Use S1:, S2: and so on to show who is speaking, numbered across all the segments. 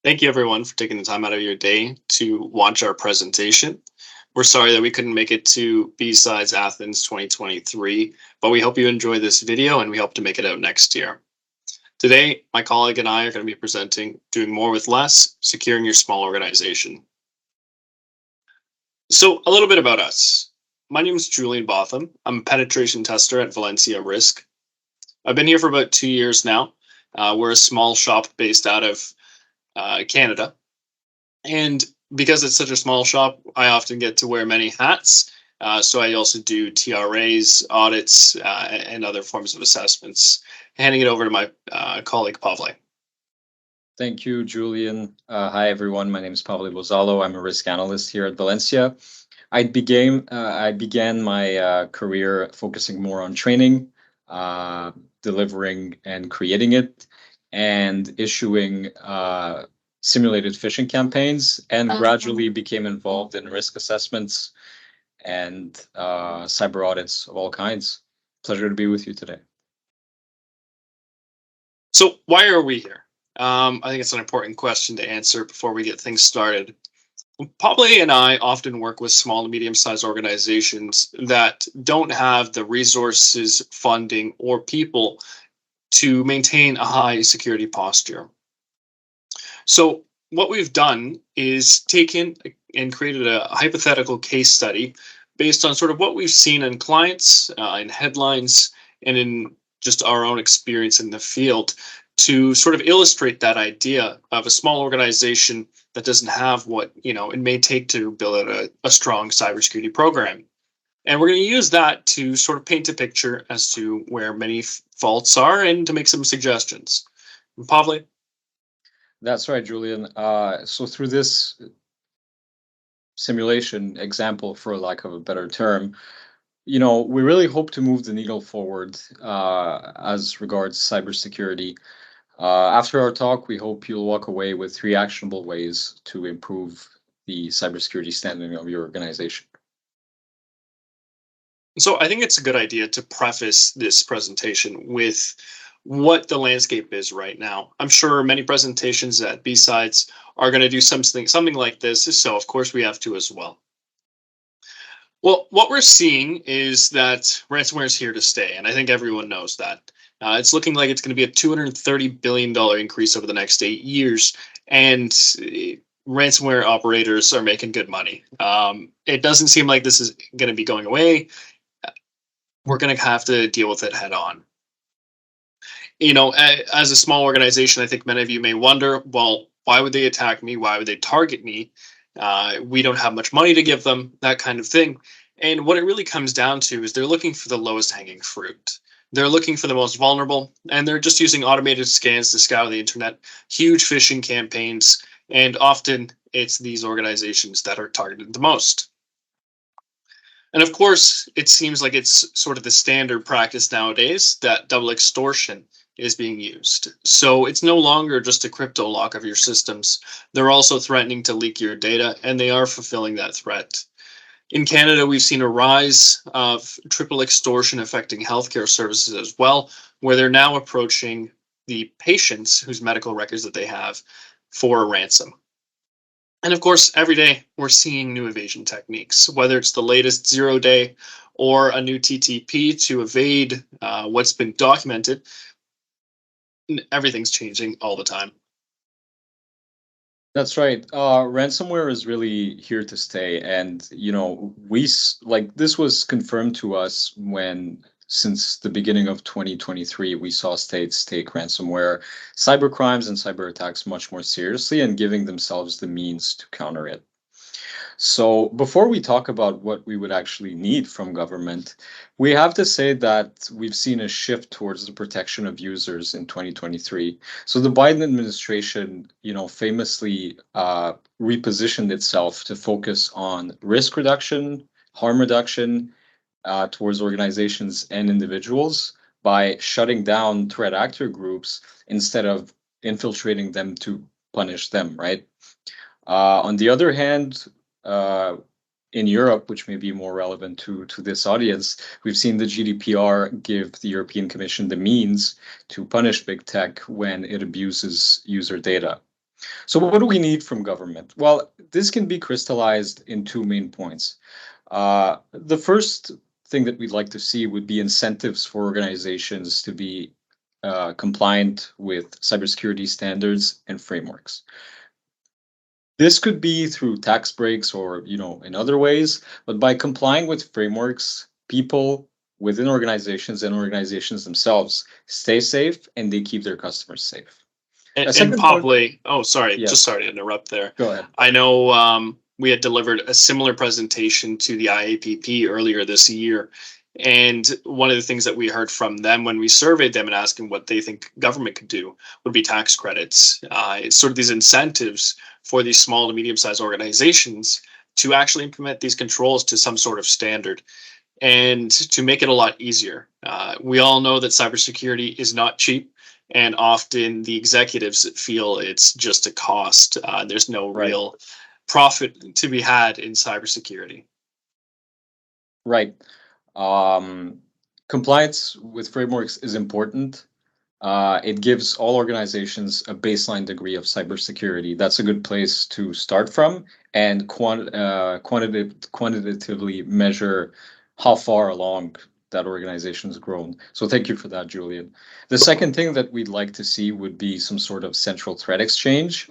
S1: Thank you, everyone, for taking the time out of your day to watch our presentation. We're sorry that we couldn't make it to B-Sides Athens 2023, but we hope you enjoy this video and we hope to make it out next year. Today, my colleague and I are going to be presenting Doing More with Less, Securing Your Small Organization. So, a little bit about us. My name is Julian Botham. I'm a penetration tester at Valencia Risk. I've been here for about 2 years now. We're a small shop based out of Canada. And because it's such a small shop, I often get to wear many hats. So I also do TRAs, audits, and other forms of assessments. Handing it over to my colleague Pavle.
S2: Thank you, Julian. Hi, everyone. My name is Pablo Bozalo. I'm a risk analyst here at Valencia. I began my career focusing more on training, uh, delivering and creating it, and issuing simulated phishing campaigns, and gradually became involved in risk assessments and cyber audits of all kinds. Pleasure to be with you today.
S1: So why are we here? I think it's an important question to answer before we get things started. Pablo and I often work with small to medium sized organizations that don't have the resources, funding, or people to maintain a high security posture. So, what we've done is taken and created a hypothetical case study based on sort of what we've seen in clients, in headlines, and in just our own experience in the field to sort of illustrate that idea of a small organization that doesn't have what it may take to build a strong cybersecurity program. And we're going to use that to sort of paint a picture as to where many faults are and to make some suggestions. Pavle?
S2: That's right, Julian. So through this simulation example, for lack of a better term, we really hope to move the needle forward as regards cybersecurity. After our talk, we hope you'll walk away with 3 actionable ways to improve the cybersecurity standing of your organization.
S1: So I think it's a good idea to preface this presentation with what the landscape is right now. I'm sure many presentations at B-Sides are going to do something like this, so of course we have to as well. Well, what we're seeing is that ransomware is here to stay, and I think everyone knows that. It's looking like it's going to be a $230 billion increase over the next 8 years, and ransomware operators are making good money. It doesn't seem like this is going to be going away. We're going to have to deal with it head on. As a small organization, I think many of you may wonder, well, why would they attack me? Why would they target me? We don't have much money to give them, that kind of thing. And what it really comes down to is they're looking for the lowest hanging fruit. They're looking for the most vulnerable, and they're just using automated scans to scour the internet, huge phishing campaigns, and often it's these organizations that are targeted the most. And of course, it seems like it's sort of the standard practice nowadays that double extortion is being used. So it's no longer just a crypto lock of your systems. They're also threatening to leak your data, and they are fulfilling that threat. In Canada, we've seen a rise of triple extortion affecting healthcare services as well, where they're now approaching the patients whose medical records that they have for a ransom. And of course, every day we're seeing new evasion techniques, whether it's the latest 0-day or a new TTP to evade what's been documented. Everything's changing all the time.
S2: That's right. Ransomware is really here to stay, and this was confirmed to us when, since the beginning of 2023, we saw states take ransomware, cyber crimes, and cyber attacks much more seriously, and giving themselves the means to counter it. So before we talk about what we would actually need from government, we have to say that we've seen a shift towards the protection of users in 2023. So the Biden administration, famously repositioned itself to focus on risk reduction, harm reduction towards organizations and individuals by shutting down threat actor groups instead of infiltrating them to punish them, right? On the other hand, uh, in Europe, which may be more relevant to this audience, we've seen the GDPR give the European Commission the means to punish big tech when it abuses user data. So what do we need from government? Well, this can be crystallized in two main points. The first thing that we'd like to see would be incentives for organizations to be compliant with cybersecurity standards and frameworks. This could be through tax breaks or, in other ways, but by complying with frameworks, people within organizations and organizations themselves stay safe and they keep their customers safe. A
S1: And
S2: second point,
S1: Pavle, oh, sorry, just
S2: yes,
S1: sorry to interrupt there.
S2: go ahead.
S1: I know we had delivered a similar presentation to the IAPP earlier this year. And one of the things that we heard from them when we surveyed them and asked them what they think government could do would be tax credits. It's sort of these incentives for these small to medium sized organizations to actually implement these controls to some sort of standard and to make it a lot easier. We all know that cybersecurity is not cheap, and often the executives feel it's just a cost. There's no
S2: Right.
S1: real profit to be had in cybersecurity.
S2: Right. Um, Compliance with frameworks is important. It gives all organizations a baseline degree of cybersecurity. That's a good place to start from and quantitatively measure how far along that organization's grown. So thank you for that, Julian. The second thing that we'd like to see would be some sort of central threat exchange.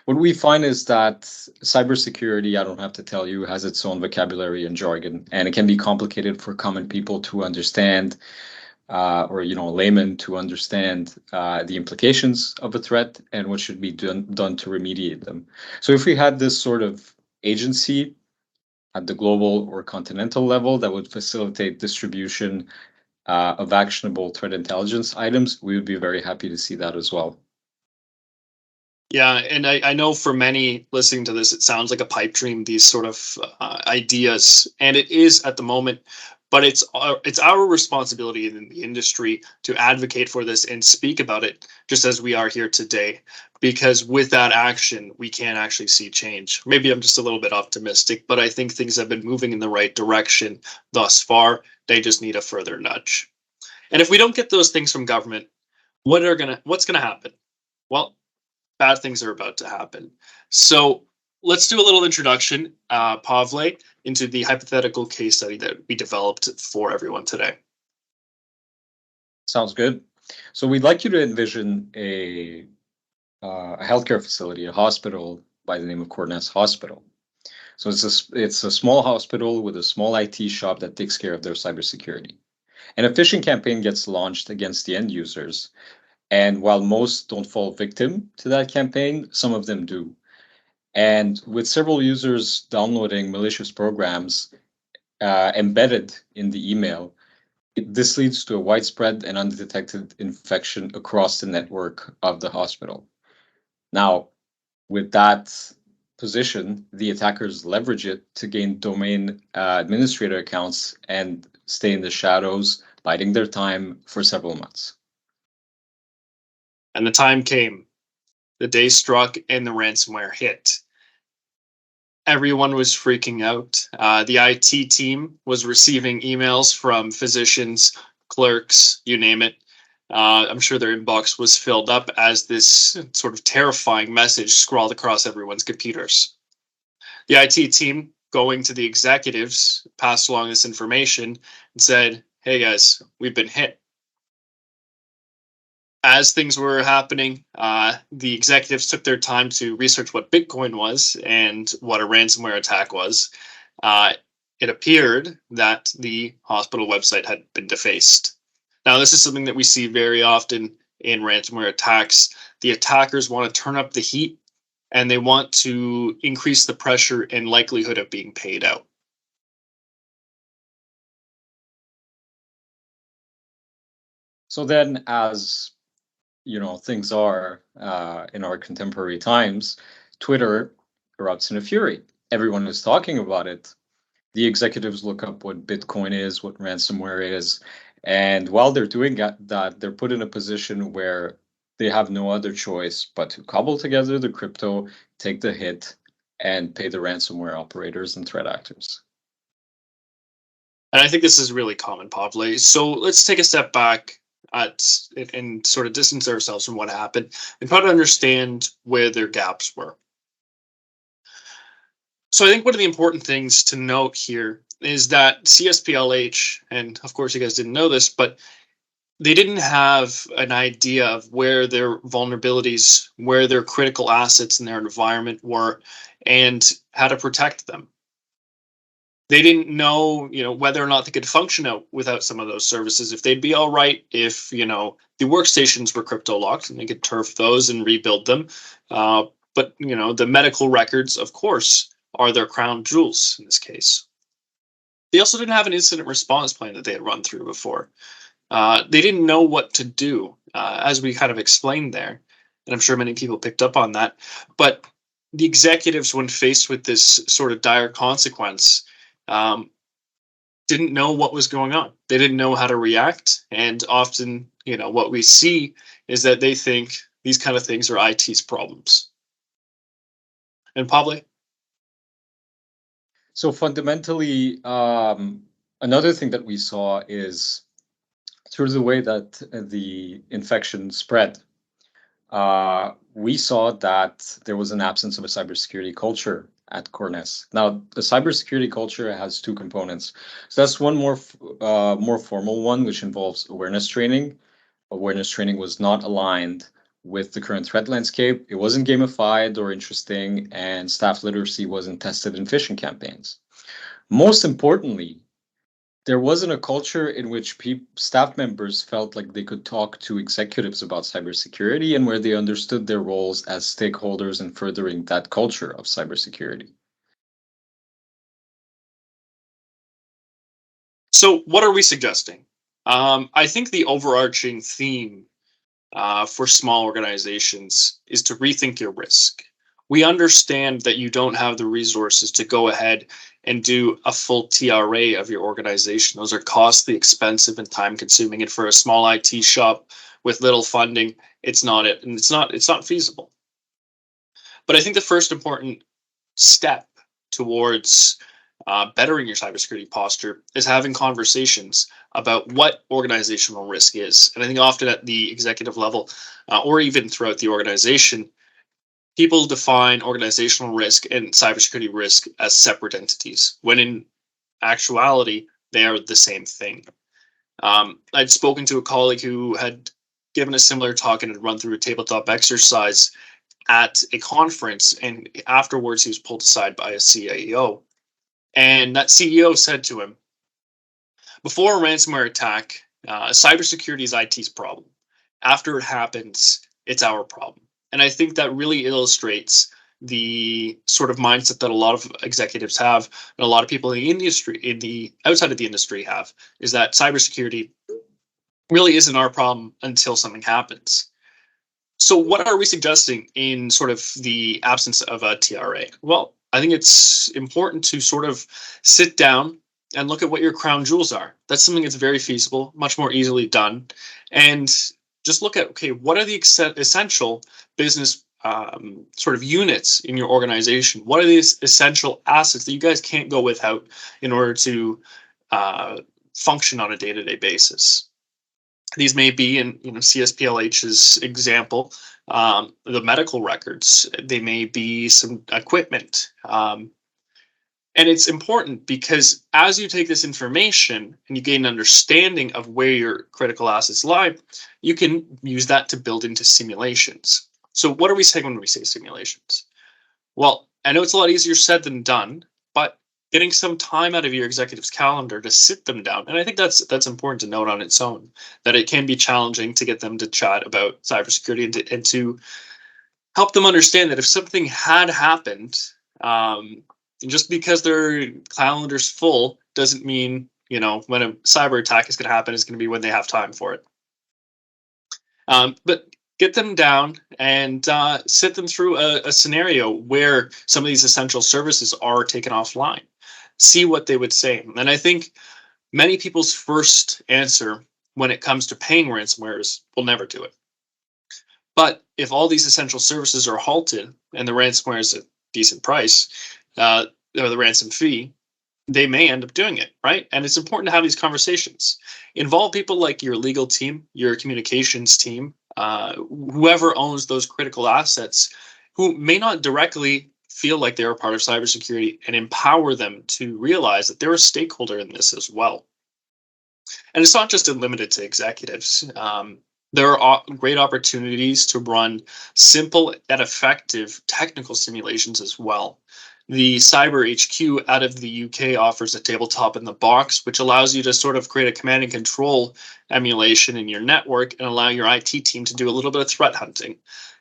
S2: What we find is that cybersecurity, I don't have to tell you, has its own vocabulary and jargon, and it can be complicated for common people to understand, or laymen to understand the implications of a threat and what should be done to remediate them. So if we had this sort of agency at the global or continental level that would facilitate distribution of actionable threat intelligence items, we would be very happy to see that as well.
S1: Yeah, and I know for many listening to this, it sounds like a pipe dream, these sort of ideas, and it is at the moment. But it's our responsibility in the industry to advocate for this and speak about it, just as we are here today. Because with that action, we can actually see change. Maybe I'm just a little bit optimistic, but I think things have been moving in the right direction thus far. They just need a further nudge. And if we don't get those things from government, what's gonna happen? Well, bad things are about to happen. So let's do a little introduction, Pavle, into the hypothetical case study that we developed for everyone today.
S2: Sounds good. So we'd like you to envision a healthcare facility, a hospital by the name of Coordinates Hospital. So it's a small hospital with a small IT shop that takes care of their cybersecurity. And a phishing campaign gets launched against the end users. And while most don't fall victim to that campaign, some of them do. And with several users downloading malicious programs embedded in the email, this leads to a widespread and undetected infection across the network of the hospital. Now, with that position, the attackers leverage it to gain domain administrator accounts and stay in the shadows, biding their time for several months.
S1: And the time came, the day struck, and the ransomware hit. Everyone was freaking out. The IT team was receiving emails from physicians, clerks, you name it. I'm sure their inbox was filled up as this sort of terrifying message scrawled across everyone's computers. The IT team, going to the executives, passed along this information and said, "Hey guys, we've been hit." As things were happening, the executives took their time to research what Bitcoin was and what a ransomware attack was. Uh, it appeared that the hospital website had been defaced. Now, this is something that we see very often in ransomware attacks. The attackers want to turn up the heat and they want to increase the pressure and likelihood of being paid out.
S2: So then, as things are in our contemporary times, Twitter erupts in a fury. Everyone is talking about it. The executives look up what Bitcoin is, what ransomware is, and while they're doing that, they're put in a position where they have no other choice but to cobble together the crypto, take the hit, and pay the ransomware operators and threat actors.
S1: And I think this is really common, Pavle. So let's take a step back. and sort of distance ourselves from what happened and try to understand where their gaps were. So I think one of the important things to note here is that CSPLH, and of course you guys didn't know this, but they didn't have an idea of where their vulnerabilities, where their critical assets in their environment were, and how to protect them. They didn't know, whether or not they could function out without some of those services. If they'd be all right, if the workstations were crypto locked and they could turf those and rebuild them. But the medical records, of course, are their crown jewels in this case. They also didn't have an incident response plan that they had run through before. They didn't know what to do, as we kind of explained there. And I'm sure many people picked up on that. But the executives, when faced with this sort of dire consequence, um, didn't know what was going on. They didn't know how to react. And often, what we see is that they think these kind of things are IT's problems. And Pablo?
S2: So fundamentally, another thing that we saw is through the way that the infection spread. We saw that there was an absence of a cybersecurity culture at Corness. Now, the cybersecurity culture has two components. So that's one more formal one, which involves awareness training. Awareness training was not aligned with the current threat landscape. It wasn't gamified or interesting, and staff literacy wasn't tested in phishing campaigns. Most importantly, there wasn't a culture in which staff members felt like they could talk to executives about cybersecurity and where they understood their roles as stakeholders in furthering that culture of cybersecurity.
S1: So, what are we suggesting? I think the overarching theme for small organizations is to rethink your risk. We understand that you don't have the resources to go ahead and do a full TRA of your organization. Those are costly, expensive, and time consuming. And for a small IT shop with little funding, it's not it, and it's not feasible. But I think the first important step towards bettering your cybersecurity posture is having conversations about what organizational risk is. And I think often at the executive level, or even throughout the organization, people define organizational risk and cybersecurity risk as separate entities, when in actuality, they are the same thing. I'd spoken to a colleague who had given a similar talk and had run through a tabletop exercise at a conference, and afterwards he was pulled aside by a CIO. And that CEO said to him, before a ransomware attack, cybersecurity is IT's problem. After it happens, it's our problem. And I think that really illustrates the sort of mindset that a lot of executives have, and a lot of people in the industry, in the outside of the industry have, is that cybersecurity really isn't our problem until something happens. So what are we suggesting in sort of the absence of a TRA? Well, I think it's important to sort of sit down and look at what your crown jewels are. That's something that's very feasible, much more easily done. And just look at, okay, what are the essential business sort of units in your organization? What are these essential assets that you guys can't go without in order to function on a day-to-day basis? These may be, in CSPLH's example, the medical records. They may be some equipment. And it's important because as you take this information and you gain an understanding of where your critical assets lie, you can use that to build into simulations. So what are we saying when we say simulations? Well, I know it's a lot easier said than done, but getting some time out of your executive's calendar to sit them down. And I think that's important to note on its own, that it can be challenging to get them to chat about cybersecurity and to help them understand that if something had happened, just because their calendar's full doesn't mean, when a cyber attack is going to happen is going to be when they have time for it. But get them down and sit them through a scenario where some of these essential services are taken offline. See what they would say. And I think many people's first answer when it comes to paying ransomware is, we'll never do it. But if all these essential services are halted and the ransomware is a decent price, or the ransom fee, they may end up doing it, right? And it's important to have these conversations. Involve people like your legal team, your communications team, whoever owns those critical assets, who may not directly feel like they're a part of cybersecurity, and empower them to realize that they're a stakeholder in this as well. And it's not just limited to executives. There are great opportunities to run simple yet effective technical simulations as well. The Cyber HQ out of the UK offers a tabletop in the box, which allows you to sort of create a command and control emulation in your network and allow your IT team to do a little bit of threat hunting.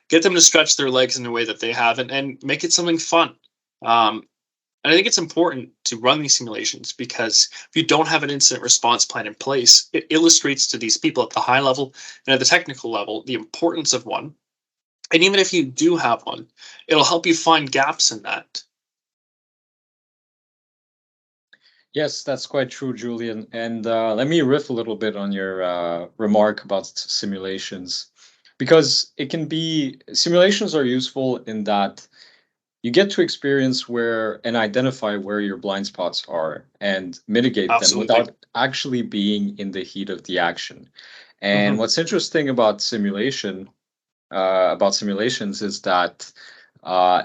S1: Get them to stretch their legs in a way that they haven't and make it something fun. Um, and I think it's important to run these simulations because if you don't have an incident response plan in place, it illustrates to these people at the high level and at the technical level the importance of one. And even if you do have one, it'll help you find gaps in that.
S2: Yes, that's quite true, Julian. And let me riff a little bit on your remark about simulations, because it can be simulations are useful in that you get to experience where and identify where your blind spots are and mitigate them
S1: Absolutely.
S2: without actually being in the heat of the action. And
S1: Hmm.
S2: what's interesting about simulations is that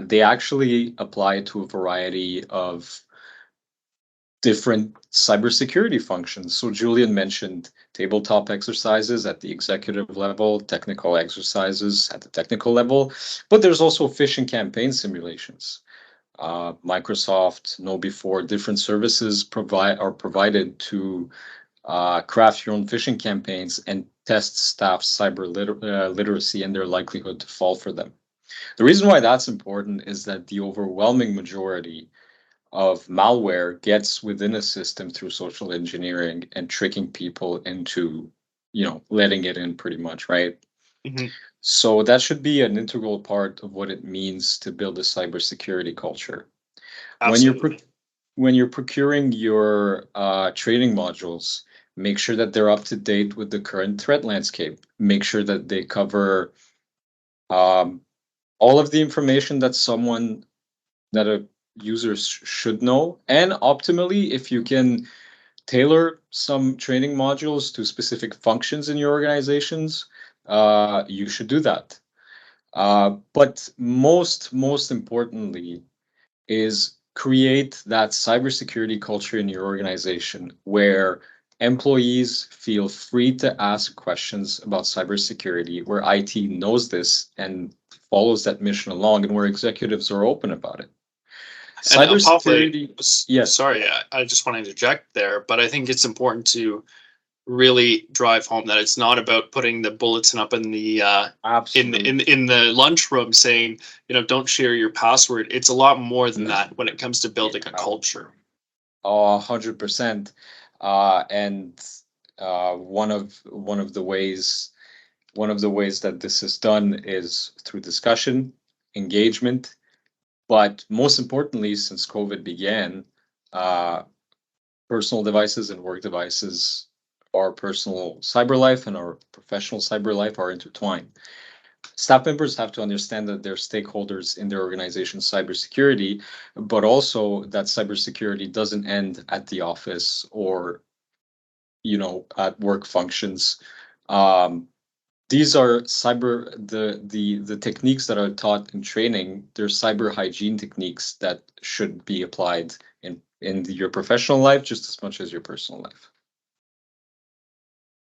S2: they actually apply to a variety of different cybersecurity functions. So Julian mentioned tabletop exercises at the executive level, technical exercises at the technical level, but there's also phishing campaign simulations. Microsoft, know before different services are provided to craft your own phishing campaigns and test staff's literacy and their likelihood to fall for them. The reason why that's important is that the overwhelming majority of malware gets within a system through social engineering and tricking people into, letting it in pretty much, right?
S1: Hmm.
S2: So that should be an integral part of what it means to build a cybersecurity culture. When you're
S1: Absolutely.
S2: when you're procuring your training modules, make sure that they're up to date with the current threat landscape. Make sure that they cover um, all of the information that a user should know, and optimally, if you can tailor some training modules to specific functions in your organizations, you should do that. But most importantly, is create that cybersecurity culture in your organization where employees feel free to ask questions about cybersecurity, where IT knows this and follows that mission along, and where executives are open about it.
S1: And Pavle,
S2: Cybersecurity, yes,
S1: sorry, I just want to interject there, but I think it's important to really drive home that it's not about putting the bulletin up in the
S2: absolutely.
S1: in the lunchroom saying, don't share your password. It's a lot more than
S2: No,
S1: that when it comes to building a
S2: yeah,
S1: culture.
S2: 100%. And one of the ways that this is done is through discussion, engagement, but most importantly, since COVID began, uh, personal devices and work devices, our personal cyber life and our professional cyber life are intertwined. Staff members have to understand that they're stakeholders in their organization's cybersecurity, but also that cybersecurity doesn't end at the office or, at work functions. Um, these are the techniques that are taught in training. They're cyber hygiene techniques that should be applied in your professional life just as much as your personal life.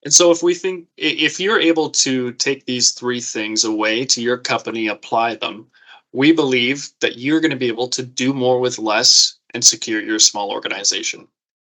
S1: And so if we think if you're able to take these three things away to your company, apply them, we believe that you're going to be able to do more with less and secure your small organization.